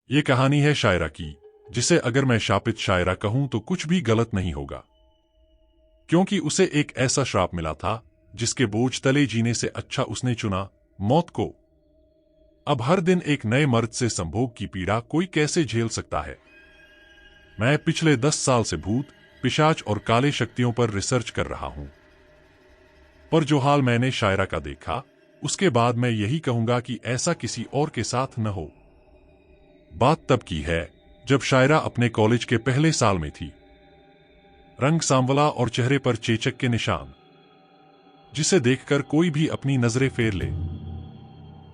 ये कहानी है शायरा की, जिसे अगर मैं शापित शायरा कहूं तो कुछ भी गलत नहीं होगा, क्योंकि उसे एक ऐसा श्राप मिला था जिसके बोझ तले जीने से अच्छा उसने चुना मौत को। अब हर दिन एक नए मर्द से संभोग की पीड़ा कोई कैसे झेल सकता है। मैं पिछले 10 साल से भूत, पिशाच और काले शक्तियों पर रिसर्च कर रहा हूं, पर जो हाल मैंने शायरा का देखा, उसके बाद मैं यही कहूंगा कि ऐसा किसी और के साथ न हो। बात तब की है जब शायरा अपने कॉलेज के पहले साल में थी। रंग सांवला और चेहरे पर चेचक के निशान, जिसे देखकर कोई भी अपनी नजरें फेर ले।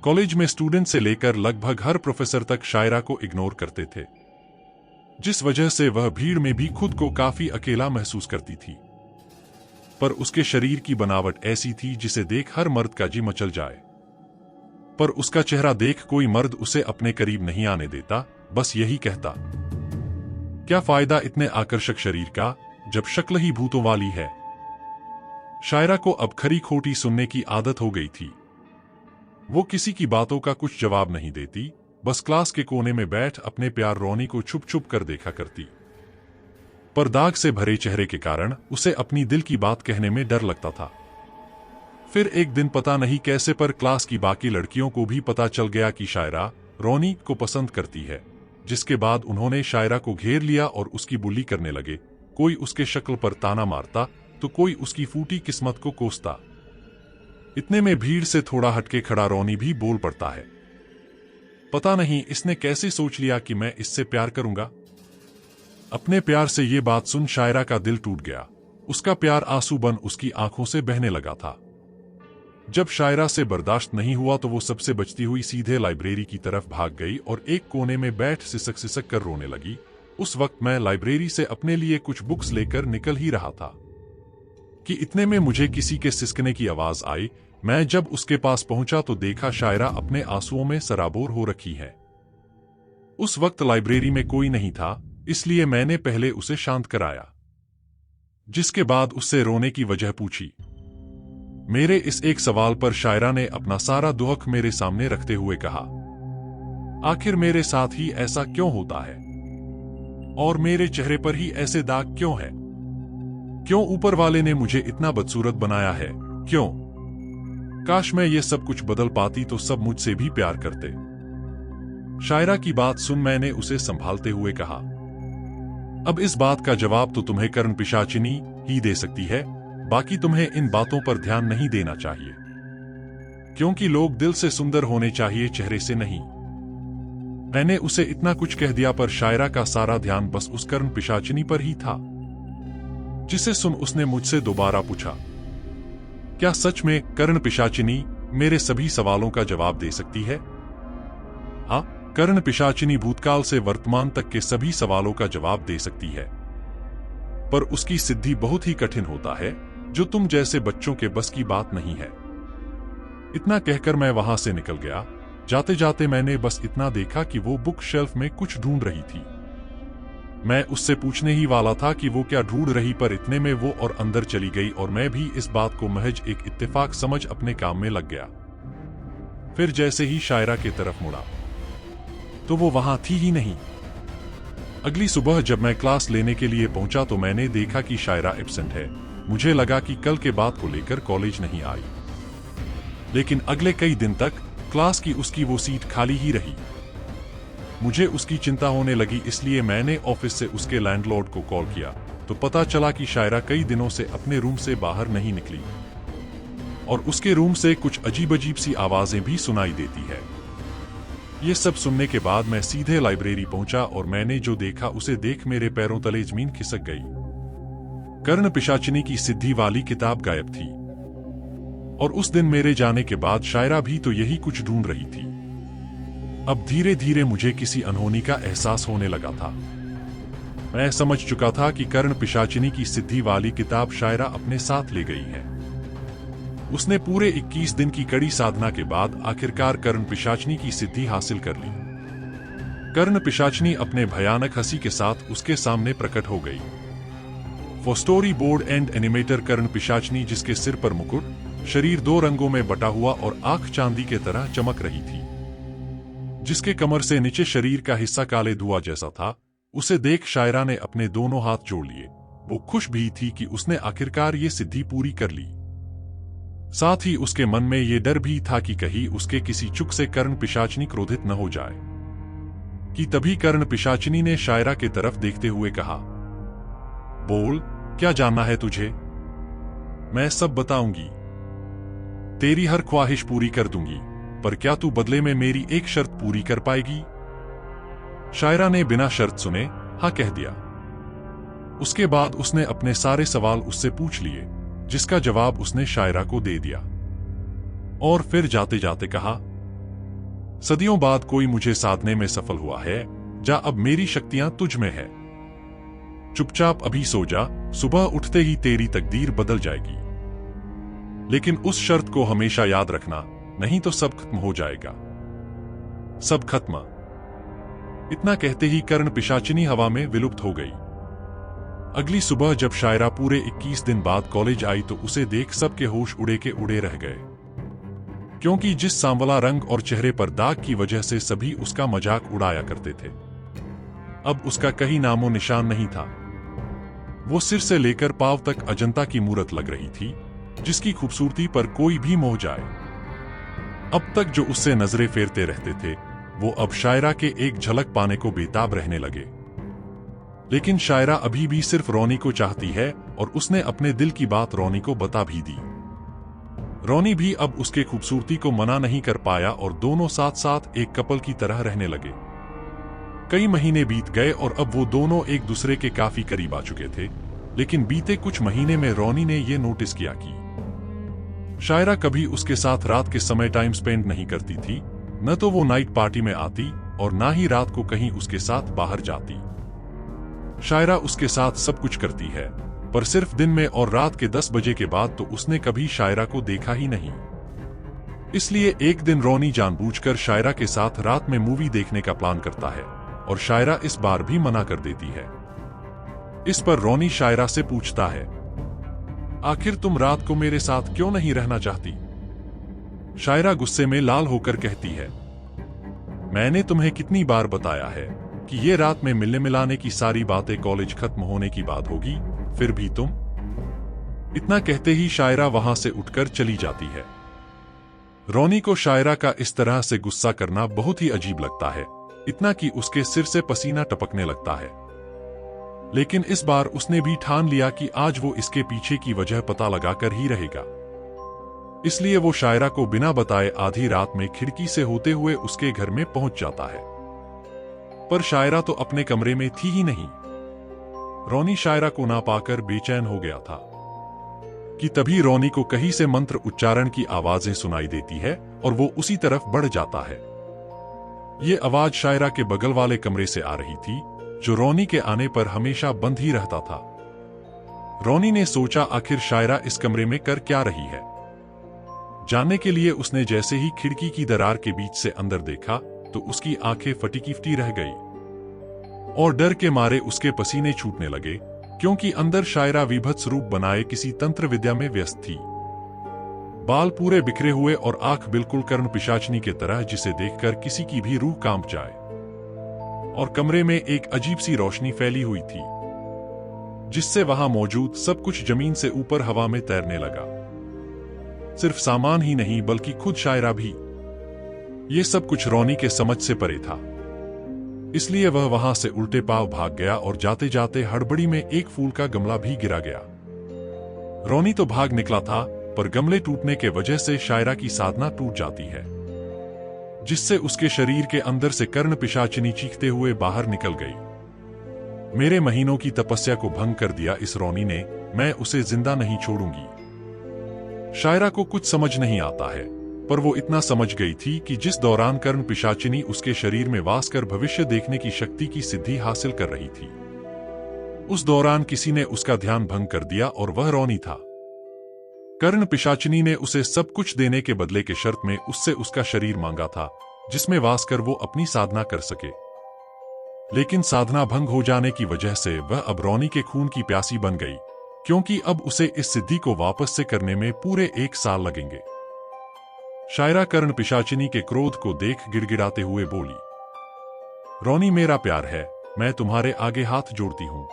कॉलेज में स्टूडेंट से लेकर लगभग हर प्रोफेसर तक शायरा को इग्नोर करते थे, जिस वजह से वह भीड़ में भी खुद को काफी अकेला महसूस करती थी। पर उसके शरीर की बनावट ऐसी थी जिसे देख हर मर्द का जी मचल जाए। पर उसका चेहरा देख कोई मर्द उसे अपने करीब नहीं आने देता, बस यही कहता, क्या फायदा इतने आकर्षक शरीर का जब शक्ल ही भूतों वाली है। शायरा को अब खरी खोटी सुनने की आदत हो गई थी। वो किसी की बातों का कुछ जवाब नहीं देती, बस क्लास के कोने में बैठ अपने प्यार रोनी को छुप छुप कर देखा करती। पर दाग से भरे चेहरे के कारण उसे अपनी दिल की बात कहने में डर लगता था। फिर एक दिन पता नहीं कैसे पर क्लास की बाकी लड़कियों को भी पता चल गया कि शायरा रोनी को पसंद करती है, जिसके बाद उन्होंने शायरा को घेर लिया और उसकी बुली करने लगे। कोई उसके शक्ल पर ताना मारता तो कोई उसकी फूटी किस्मत को कोसता। इतने में भीड़ से थोड़ा हटके खड़ा रोनी भी बोल पड़ता है, पता नहीं इसने कैसे सोच लिया कि मैं इससे प्यार करूंगा। अपने प्यार से ये बात सुन शायरा का दिल टूट गया। उसका प्यार आंसू बन उसकी आंखों से बहने लगा था। जब शायरा से बर्दाश्त नहीं हुआ तो वो सबसे बचती हुई सीधे लाइब्रेरी की तरफ भाग गई और एक कोने में बैठ सिसक सिसक कर रोने लगी। उस वक्त मैं लाइब्रेरी से अपने लिए कुछ बुक्स लेकर निकल ही रहा था कि इतने में मुझे किसी के सिसकने की आवाज आई। मैं जब उसके पास पहुंचा तो देखा शायरा अपने आंसुओं में सराबोर हो रखी है। उस वक्त लाइब्रेरी में कोई नहीं था, इसलिए मैंने पहले उसे शांत कराया, जिसके बाद उससे रोने की वजह पूछी। मेरे इस एक सवाल पर शायरा ने अपना सारा दुख मेरे सामने रखते हुए कहा, आखिर मेरे साथ ही ऐसा क्यों होता है और मेरे चेहरे पर ही ऐसे दाग क्यों है? क्यों ऊपर वाले ने मुझे इतना बदसूरत बनाया है? क्यों? काश मैं ये सब कुछ बदल पाती तो सब मुझसे भी प्यार करते। शायरा की बात सुन मैंने उसे संभालते हुए कहा, अब इस बात का जवाब तो तुम्हें कर्ण पिशाचिनी ही दे सकती है, बाकी तुम्हें इन बातों पर ध्यान नहीं देना चाहिए, क्योंकि लोग दिल से सुंदर होने चाहिए, चेहरे से नहीं। मैंने उसे इतना कुछ कह दिया पर शायरा का सारा ध्यान बस उस कर्ण पिशाचिनी पर ही था, जिसे सुन उसने मुझसे दोबारा पूछा, क्या सच में कर्ण पिशाचिनी मेरे सभी सवालों का जवाब दे सकती है? हाँ, कर्ण पिशाचिनी भूतकाल से वर्तमान तक के सभी सवालों का जवाब दे सकती है, पर उसकी सिद्धि बहुत ही कठिन होता है, जो तुम जैसे बच्चों के बस की बात नहीं है। इतना कहकर मैं वहां से निकल गया। जाते जाते मैंने बस इतना देखा कि वो बुक शेल्फ में कुछ ढूंढ रही थी। मैं उससे पूछने ही वाला था कि वो क्या ढूंढ रही, पर इतने में वो और अंदर चली गई और मैं भी इस बात को महज एक इत्तेफाक समझ अपने काम में लग गया। फिर जैसे ही शायरा की तरफ मुड़ा तो वो वहां थी ही नहीं। अगली सुबह जब मैं क्लास लेने के लिए पहुंचा तो मैंने देखा कि शायरा एब्सेंट है। मुझे लगा कि कल के बात को लेकर कॉलेज नहीं आई, लेकिन अगले कई दिन तक क्लास की उसकी वो सीट खाली ही रही। मुझे उसकी चिंता होने लगी, इसलिए मैंने ऑफिस से उसके लैंडलॉर्ड को कॉल किया तो पता चला कि शायरा कई दिनों से अपने रूम से बाहर नहीं निकली और उसके रूम से कुछ अजीब अजीब सी आवाजें भी सुनाई देती है। ये सब सुनने के बाद मैं सीधे लाइब्रेरी पहुंचा और मैंने जो देखा उसे देख मेरे पैरों तले जमीन खिसक गई। कर्ण पिशाचिनी की सिद्धि वाली किताब गायब थी और उस दिन मेरे जाने के बाद शायरा भी तो यही कुछ ढूंढ रही थी। अब धीरे धीरे मुझे किसी अनहोनी का एहसास होने लगा था। मैं समझ चुका था कि कर्ण पिशाचिनी की सिद्धि वाली किताब शायरा अपने साथ ले गई है। उसने पूरे 21 दिन की कड़ी साधना के बाद आखिरकार कर्ण पिशाचिनी की सिद्धि हासिल कर ली। कर्ण पिशाचिनी अपने भयानक हंसी के साथ उसके सामने प्रकट हो गई। वो स्टोरी बोर्ड एंड एनिमेटर कर्ण पिशाचिनी, जिसके सिर पर मुकुट, शरीर 2 रंगों में बटा हुआ और आंख चांदी के तरह चमक रही थी। जिसके कमर से नीचे शरीर का हिस्सा काले धुआं जैसा था, उसे देख शायरा ने अपने दोनों हाथ जोड़ लिए। वो खुश भी थी कि उसने आखिरकार ये सिद्धि पूरी कर ली। साथ ही उसके मन में ये डर भी था कि कहीं उसके किसी चुक से कर्ण पिशाचिनी क्रोधित न हो जाए। कि तभी कर्ण पिशाचिनी ने शायरा के तरफ देखते हुए कहा, बोल, क्या जानना है तुझे? मैं सब बताऊंगी, तेरी हर ख्वाहिश पूरी कर दूंगी, पर क्या तू बदले में मेरी एक शर्त पूरी कर पाएगी? शायरा ने बिना शर्त सुने हाँ कह दिया। उसके बाद उसने अपने सारे सवाल उससे पूछ लिए, जिसका जवाब उसने शायरा को दे दिया। और फिर जाते जाते कहा, सदियों बाद कोई मुझे साधने में सफल हुआ है। जा, अब मेरी शक्तियां तुझ में है। चुपचाप अभी सो जा, सुबह उठते ही तेरी तकदीर बदल जाएगी। लेकिन उस शर्त को हमेशा याद रखना, नहीं तो सब खत्म हो जाएगा। सब खत्म। इतना कहते ही कर्ण पिशाचिनी हवा में विलुप्त हो गई। अगली सुबह जब शायरा पूरे 21 दिन बाद कॉलेज आई तो उसे देख सबके होश उड़े के उड़े रह गए, क्योंकि जिस सांवला रंग और चेहरे पर दाग की वजह से सभी उसका मजाक उड़ाया करते थे, अब उसका कहीं नामो निशान नहीं था। वो सिर से लेकर पांव तक अजंता की मूरत लग रही थी, जिसकी खूबसूरती पर कोई भी मोह जाए। अब तक जो उससे नजरें फेरते रहते थे, वो अब शायरा के एक झलक पाने को बेताब रहने लगे। लेकिन शायरा अभी भी सिर्फ रोनी को चाहती है और उसने अपने दिल की बात रोनी को बता भी दी। रोनी भी अब उसके खूबसूरती को मना नहीं कर पाया और दोनों साथ साथ एक कपल की तरह रहने लगे। कई महीने बीत गए और अब वो दोनों एक दूसरे के काफी करीब आ चुके थे। लेकिन बीते कुछ महीने में रोनी ने यह नोटिस किया कि शायरा कभी उसके साथ रात के समय टाइम स्पेंड नहीं करती थी। न तो वो नाइट पार्टी में आती और ना ही रात को कहीं उसके साथ बाहर जाती। शायरा उसके साथ सब कुछ करती है, पर सिर्फ दिन में और रात के 10 बजे के बाद तो उसने कभी शायरा को देखा ही नहीं। इसलिए एक दिन रोनी जानबूझकर शायरा के साथ रात में मूवी देखने का प्लान करता है और शायरा इस बार भी मना कर देती है। इस पर रोनी शायरा से पूछता है, आखिर तुम रात को मेरे साथ क्यों नहीं रहना चाहती? शायरा गुस्से में लाल होकर कहती है, मैंने तुम्हें कितनी बार बताया है कि ये रात में मिलने मिलाने की सारी बातें कॉलेज खत्म होने की बाद होगी, फिर भी तुम। इतना कहते ही शायरा वहां से उठकर चली जाती है। रोनी को शायरा का इस तरह से गुस्सा करना बहुत ही अजीब लगता है, इतना कि उसके सिर से पसीना टपकने लगता है। लेकिन इस बार उसने भी ठान लिया कि आज वो इसके पीछे की वजह पता लगाकर ही रहेगा। इसलिए वो शायरा को बिना बताए आधी रात में खिड़की से होते हुए उसके घर में पहुंच जाता है। पर शायरा तो अपने कमरे में थी ही नहीं। रोनी शायरा को ना पाकर बेचैन हो गया था कि तभी रोनी को कहीं से मंत्र उच्चारण की आवाजें सुनाई देती है और वो उसी तरफ बढ़ जाता है। ये आवाज शायरा के बगल वाले कमरे से आ रही थी, जो रोनी के आने पर हमेशा बंद ही रहता था। रोनी ने सोचा आखिर शायरा इस कमरे में कर क्या रही है। जानने के लिए उसने जैसे ही खिड़की की दरार के बीच से अंदर देखा तो उसकी आंखें फटी की फटी रह गई और डर के मारे उसके पसीने छूटने लगे, क्योंकि अंदर शायरा विभत्स रूप बनाए किसी तंत्र विद्या में व्यस्त थी। बाल पूरे बिखरे हुए और आंख बिल्कुल कर्ण पिशाचनी के तरह, जिसे देखकर किसी की भी रूह कांप जाए। और कमरे में एक अजीब सी रोशनी फैली हुई थी, जिससे वहां मौजूद सब कुछ जमीन से ऊपर हवा में तैरने लगा। सिर्फ सामान ही नहीं बल्कि खुद शायरा भी। ये सब कुछ रोनी के समझ से परे था, इसलिए वह वहां से उल्टे पांव भाग गया और जाते जाते हड़बड़ी में एक फूल का गमला भी गिरा गया। रोनी तो भाग निकला था, पर गमले टूटने के वजह से शायरा की साधना टूट जाती है, जिससे उसके शरीर के अंदर से कर्ण पिशाचिनी चीखते हुए बाहर निकल गई। मेरे महीनों की तपस्या को भंग कर दिया इस रोनी ने, मैं उसे जिंदा नहीं छोड़ूंगी। शायरा को कुछ समझ नहीं आता है, पर वो इतना समझ गई थी कि जिस दौरान कर्ण पिशाचिनी उसके शरीर में वास कर भविष्य देखने की शक्ति की सिद्धि हासिल कर रही थी, उस दौरान किसी ने उसका ध्यान भंग कर दिया और वह रोनी था। कर्ण पिशाचिनी ने उसे सब कुछ देने के बदले के शर्त में उससे उसका शरीर मांगा था, जिसमें वास कर वो अपनी साधना कर सके। लेकिन साधना भंग हो जाने की वजह से वह अब रोनी के खून की प्यासी बन गई, क्योंकि अब उसे इस सिद्धि को वापस से करने में पूरे 1 साल लगेंगे। शायरा कर्ण पिशाचिनी के क्रोध को देख गिड़गिड़ाते हुए बोली, रोनी मेरा प्यार है, मैं तुम्हारे आगे हाथ जोड़ती हूं।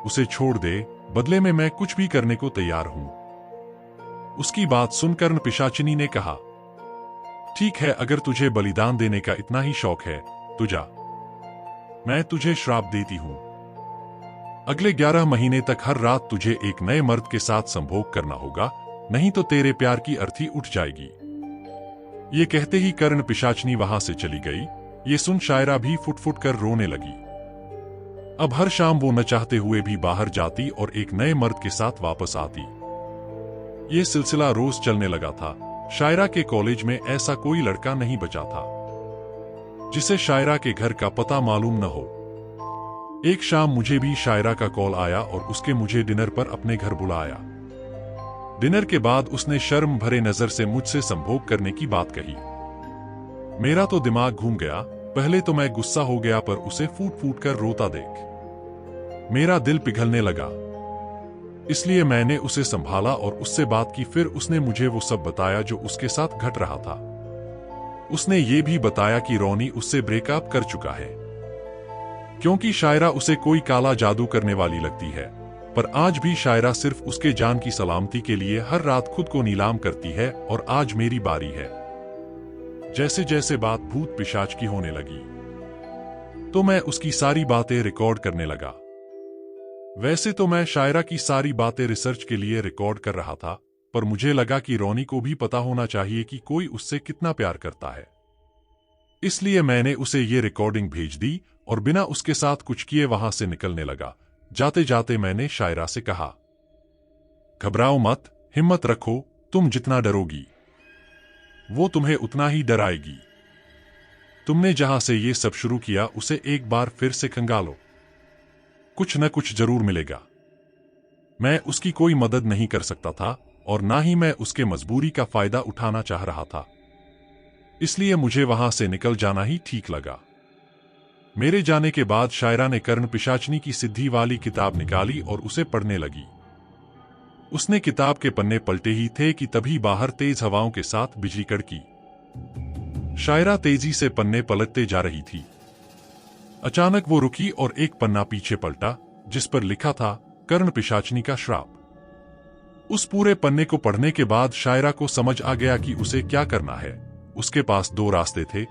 उसे छोड़ दे, बदले में मैं कुछ भी करने को तैयार हूं। उसकी बात सुनकर कर्ण पिशाचिनी ने कहा, ठीक है, अगर तुझे बलिदान देने का इतना ही शौक है तो जा, मैं तुझे श्राप देती हूं। अगले 11 महीने तक हर रात तुझे एक नए मर्द के साथ संभोग करना होगा, नहीं तो तेरे प्यार की अर्थी उठ जाएगी। ये कहते ही कर्ण पिशाचिनी वहां से चली गई। ये सुन शायरा भी फुट फुट कर रोने लगी। अब हर शाम वो न चाहते हुए भी बाहर जाती और एक नए मर्द के साथ वापस आती। ये सिलसिला रोज चलने लगा था। शायरा के कॉलेज में ऐसा कोई लड़का नहीं बचा था जिसे शायरा के घर का पता मालूम न हो। एक शाम मुझे भी शायरा का कॉल आया और उसके मुझे डिनर पर अपने घर बुलाया। डिनर के बाद उसने शर्म भरे नजर से मुझसे संभोग करने की बात कही। मेरा तो दिमाग घूम गया। पहले तो मैं गुस्सा हो गया, पर उसे फूट फूट कर रोता देख मेरा दिल पिघलने लगा। इसलिए मैंने उसे संभाला और उससे बात की। फिर उसने मुझे वो सब बताया जो उसके साथ घट रहा था। उसने ये भी बताया कि रोनी उससे ब्रेकअप कर चुका है, क्योंकि शायरा उसे कोई काला जादू करने वाली लगती है। पर आज भी शायरा सिर्फ उसके जान की सलामती के लिए हर रात खुद को नीलाम करती है। और आज मेरी बारी है। जैसे जैसे बात भूत पिशाच की होने लगी तो मैं उसकी सारी बातें रिकॉर्ड करने लगा। वैसे तो मैं शायरा की सारी बातें रिसर्च के लिए रिकॉर्ड कर रहा था, पर मुझे लगा कि रोनी को भी पता होना चाहिए कि कोई उससे कितना प्यार करता है। इसलिए मैंने उसे ये रिकॉर्डिंग भेज दी और बिना उसके साथ कुछ किए वहां से निकलने लगा। जाते जाते मैंने शायरा से कहा, घबराओ मत, हिम्मत रखो, तुम जितना डरोगी वो तुम्हें उतना ही डराएगी। तुमने जहां से ये सब शुरू किया उसे एक बार फिर से खंगालो, कुछ न कुछ जरूर मिलेगा। मैं उसकी कोई मदद नहीं कर सकता था और ना ही मैं उसके मजबूरी का फायदा उठाना चाह रहा था। इसलिए मुझे वहां से निकल जाना ही ठीक लगा। मेरे जाने के बाद शायरा ने कर्ण पिशाचिनी की सिद्धि वाली किताब निकाली और उसे पढ़ने लगी। उसने किताब के पन्ने पलटे ही थे कि तभी बाहर तेज हवाओं के साथ बिजली कड़की। शायरा तेजी से पन्ने पलटते जा रही थी। अचानक वो रुकी और एक पन्ना पीछे पलटा जिस पर लिखा था, कर्ण पिशाचिनी का श्राप। उस पूरे पन्ने को पढ़ने के बाद शायरा को समझ आ गया कि उसे क्या करना है। उसके पास 2 रास्ते थे।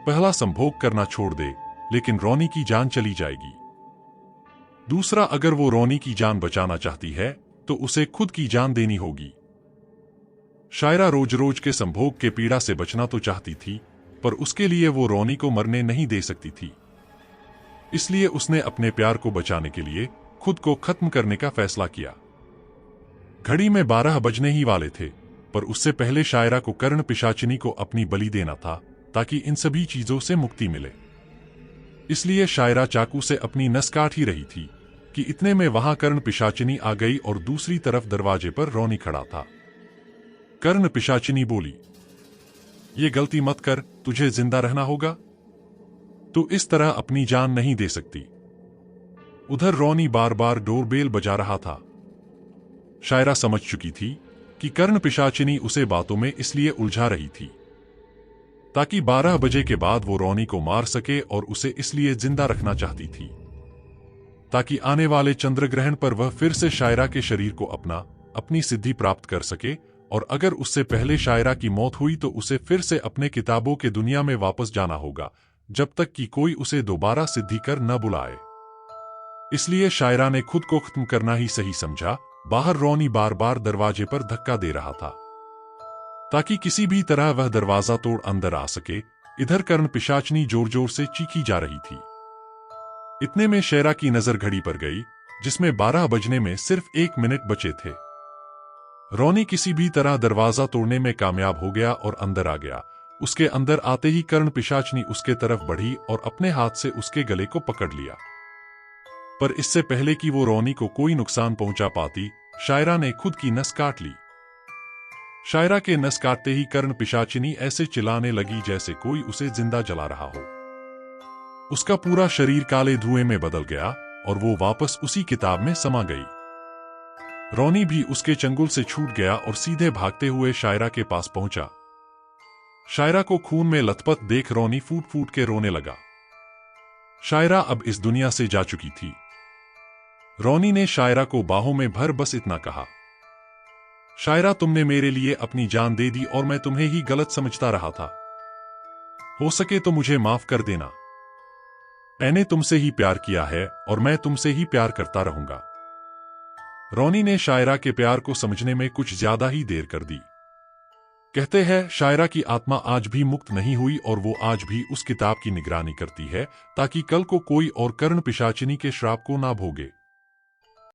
पहला, संभोग करना छोड़ दे, लेकिन रोनी की जान चली जाएगी। दूसरा, अगर वो रोनी की जान बचाना चाहती है तो उसे खुद की जान देनी होगी। शायरा रोज रोज के संभोग के पीड़ा से बचना तो चाहती थी, पर उसके लिए वो रोनी को मरने नहीं दे सकती थी। इसलिए उसने अपने प्यार को बचाने के लिए खुद को खत्म करने का फैसला किया। घड़ी में 12 बजने ही वाले थे, पर उससे पहले शायरा को कर्ण पिशाचिनी को अपनी बलि देना था ताकि इन सभी चीजों से मुक्ति मिले। इसलिए शायरा चाकू से अपनी नस काट ही रही थी कि इतने में वहां कर्ण पिशाचिनी आ गई और दूसरी तरफ दरवाजे पर रोनी खड़ा था। कर्ण पिशाचिनी बोली, ये गलती मत कर, तुझे जिंदा रहना होगा। तू इस तरह अपनी जान नहीं दे सकती। उधर रोनी बार बार डोरबेल बजा रहा था। शायरा समझ चुकी थी कि कर्ण पिशाचिनी उसे बातों में इसलिए उलझा रही थी ताकि 12 बजे के बाद वो रोनी को मार सके, और उसे इसलिए जिंदा रखना चाहती थी ताकि आने वाले चंद्रग्रहण पर वह फिर से शायरा के शरीर को अपनी सिद्धि प्राप्त कर सके। और अगर उससे पहले शायरा की मौत हुई तो उसे फिर से अपने किताबों के दुनिया में वापस जाना होगा, जब तक कि कोई उसे दोबारा सिद्धि कर न बुलाए। इसलिए शायरा ने खुद को खत्म करना ही सही समझा। बाहर रोनी बार बार दरवाजे पर धक्का दे रहा था ताकि किसी भी तरह वह दरवाजा तोड़ अंदर आ सके। इधर कर्ण पिशाचिनी जोर जोर से चीखी जा रही थी। इतने में शायरा की नजर घड़ी पर गई जिसमें 12 बजने में सिर्फ 1 मिनट बचे थे। रोनी किसी भी तरह दरवाजा तोड़ने में कामयाब हो गया और अंदर आ गया। उसके अंदर आते ही कर्ण पिशाचिनी उसके तरफ बढ़ी और अपने हाथ से उसके गले को पकड़ लिया। पर इससे पहले कि वो रोनी को कोई नुकसान पहुंचा पाती, शायरा ने खुद की नस काट ली। शायरा के नस काटते ही कर्ण पिशाचिनी ऐसे चिल्लाने लगी जैसे कोई उसे जिंदा जला रहा हो। उसका पूरा शरीर काले धुएं में बदल गया और वो वापस उसी किताब में समा गई। रोनी भी उसके चंगुल से छूट गया और सीधे भागते हुए शायरा के पास पहुंचा। शायरा को खून में लथपथ देख रोनी फूट फूट के रोने लगा। शायरा अब इस दुनिया से जा चुकी थी। रोनी ने शायरा को बाहों में भर बस इतना कहा, शायरा तुमने मेरे लिए अपनी जान दे दी और मैं तुम्हें ही गलत समझता रहा था। हो सके तो मुझे माफ कर देना। मैंने तुमसे ही प्यार किया है और मैं तुमसे ही प्यार करता रहूंगा। रोनी ने शायरा के प्यार को समझने में कुछ ज्यादा ही देर कर दी। कहते हैं शायरा की आत्मा आज भी मुक्त नहीं हुई और वो आज भी उस किताब की निगरानी करती है ताकि कल को कोई और कर्ण पिशाचिनी के श्राप को ना भोगे।